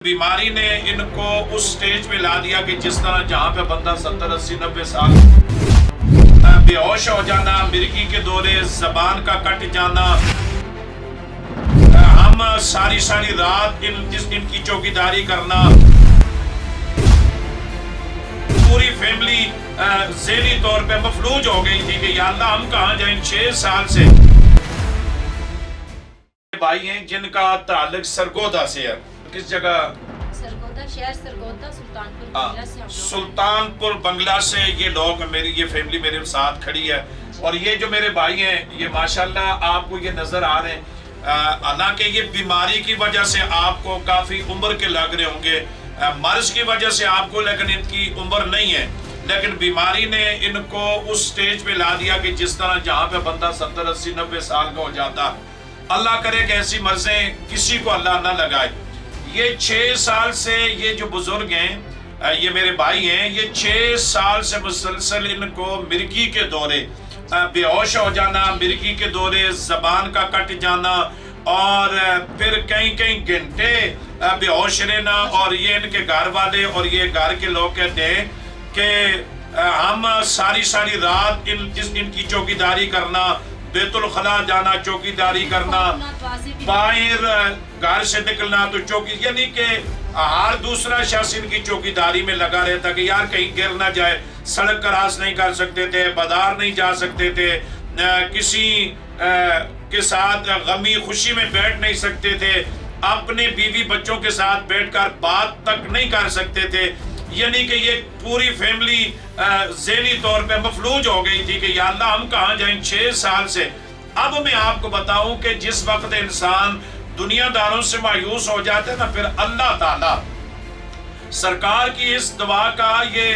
बीमारी ने इनको उस स्टेज पे ला दिया कि जिस तरह जहाँ पे बंदा 70, 80, 90 साल बेहोश हो जाना, मिर्गी के दौरे, जबान का कट जाना। हम सारी सारी रात इनकी चौकीदारी करना, पूरी फैमिली ज़हनी तौर पे मफलूज हो गई थी कि या अल्लाह हम कहाँ जाएं। 6 साल से भाई हैं जिनका ताल्लुक सरगोदा से है। किस जगह? सरगोदा, शहर सरगोदा, सुल्तानपुर बंगला से। सुल्तानपुर बंगला से ये लोग, मेरी ये फैमिली मेरे साथ खड़ी है। और ये जो मेरे भाई हैं, ये माशाल्लाह आपको ये नजर आ रहे हैं। हालांकि ये बीमारी की वजह से आपको काफी उम्र के लग रहे होंगे, मर्ज की वजह से आपको लेकिन इनकी उम्र नहीं है, लेकिन बीमारी ने इनको उस स्टेज पे ला दिया कि जिस तरह जहाँ पे बंदा 70, 80, 90 साल का हो जाता। अल्लाह करे कि ऐसी मर्जें किसी को अल्लाह ना लगाए। ये 6 साल से ये जो बुजुर्ग हैं, ये मेरे भाई हैं, ये 6 साल से मुसलसल इनको मिर्गी के दौरे, बेहोश हो जाना, मिर्गी के दौरे, जबान का कट जाना और फिर कई कई घंटे बेहोश रहना। और ये इनके घर वाले और ये घर के लोग कहते हैं कि हम सारी सारी रात इनकी चौकीदारी करना, बैतुल खला जाना, चौकीदारी करना, बाहर घर से निकलना तो चौकी, यानी कि हर दूसरा शख्स इनकी चौकीदारी में लगा रहता कि यार कहीं गिर ना जाए। सड़क क्रॉस नहीं कर सकते थे, बाजार नहीं जा सकते थे, किसी के साथ गमी खुशी में बैठ नहीं सकते थे, अपने बीवी बच्चों के साथ बैठकर बात तक नहीं कर सकते थे। यानी कि ये पूरी फैमिली ज़हनी तौर पे मफलूज हो गई थी कि या अल्लाह हम कहाँ जाएं। 6 साल से। अब मैं आपको बताऊं कि जिस वक्त इंसान दुनियादारों से मायूस हो जाते ना, फिर अल्लाह ताला सरकार की इस दुआ का ये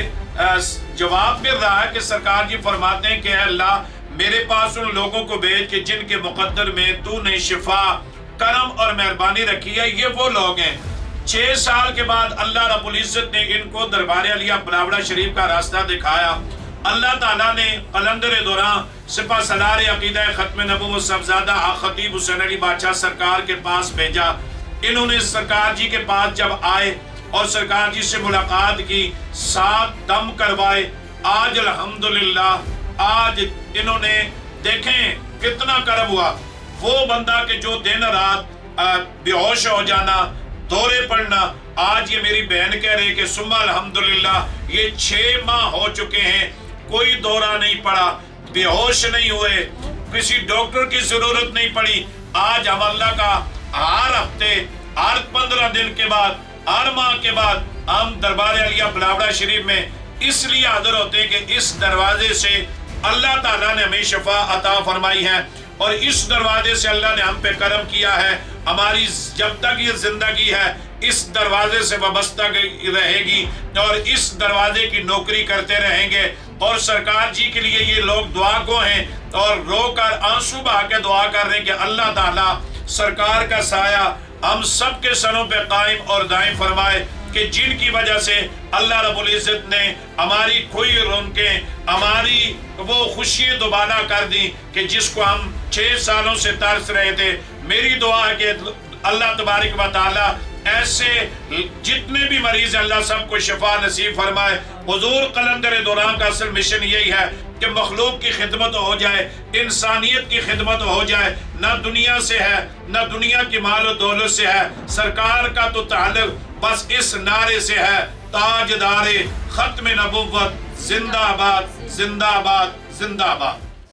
जवाब मिल रहा है कि सरकार जी फरमाते हैं कि अल्लाह मेरे पास उन लोगों को भेज के जिनके मुकद्दर में तूने शिफा, करम और मेहरबानी रखी है। ये वो लोग हैं। 6 साल के बाद अल्लाह रब्बुल इज्जत ने इनको दरबार अलिया बनावड़ा शरीफ का रास्ता दिखाया। अल्लाह ताला ने कलंदर दौरान सिपा सलार अकीदा खत्म नबूवत साहबजादा खतीब हुसैन अली बादशाह सरकार के पास भेजा। इन्होंने सरकार जी के पास जब आए और सरकार जी से मुलाकात की, 7 दम करवाए। आज अल्हम्दुलिल्लाह, आज इन्होंने देखें कितना करम हुआ। वो बंदा के जो दिन रात बेहोश हो जाना, दौरे पड़ना, आज ये मेरी बहन कह रही कि सुम्मा अल्हम्दुलिल्लाह ये 6 माह हो चुके हैं, कोई दौरा नहीं पड़ा, बेहोश नहीं हुए, किसी डॉक्टर की जरूरत नहीं पड़ी। आज हम अल्लाह का हर हफ्ते, हर 15 दिन के बाद, हर माह के बाद हम दरबार अलिया बनावड़ा शरीफ में इसलिए हाजिर होते हैं कि इस दरवाजे से अल्लाह ताला ने हमें शफा अता फरमाई है और इस दरवाजे से अल्लाह ने हम पे करम किया है। हमारी जब तक ये जिंदगी है इस दरवाजे से वाबस्ता रहेगी और इस दरवाजे की नौकरी करते रहेंगे। और सरकार जी के लिए ये लोग दुआ को हैं और रोकर आंसू बहा के दुआ कर रहे हैं कि अल्लाह ताला सरकार का साया हम सब के सरों पे कायम और दायम फरमाए, कि जिनकी वजह से अल्लाह रब्बुल इज्जत ने हमारी खोई रौनकें, हमारी वो खुशी दोबारा कर दी कि जिसको हम 6 सालों से तरस रहे थे। मेरी दुआ है कि अल्लाह तबारक व तआला ऐसे जितने भी मरीज अल्लाह सबको शिफा नसीब फरमाए। हुजूर कलंदर दौरान का असल मिशन यही है कि मखलूक की खिदमत हो जाए, इंसानियत की खिदमत हो जाए। ना दुनिया से है, ना दुनिया की माल और दौलत से है। सरकार का तो ताल्लुक बस इस नारे से है, ताजदारे खत्म नबुव्वत जिंदाबाद जिंदाबाद जिंदाबाद।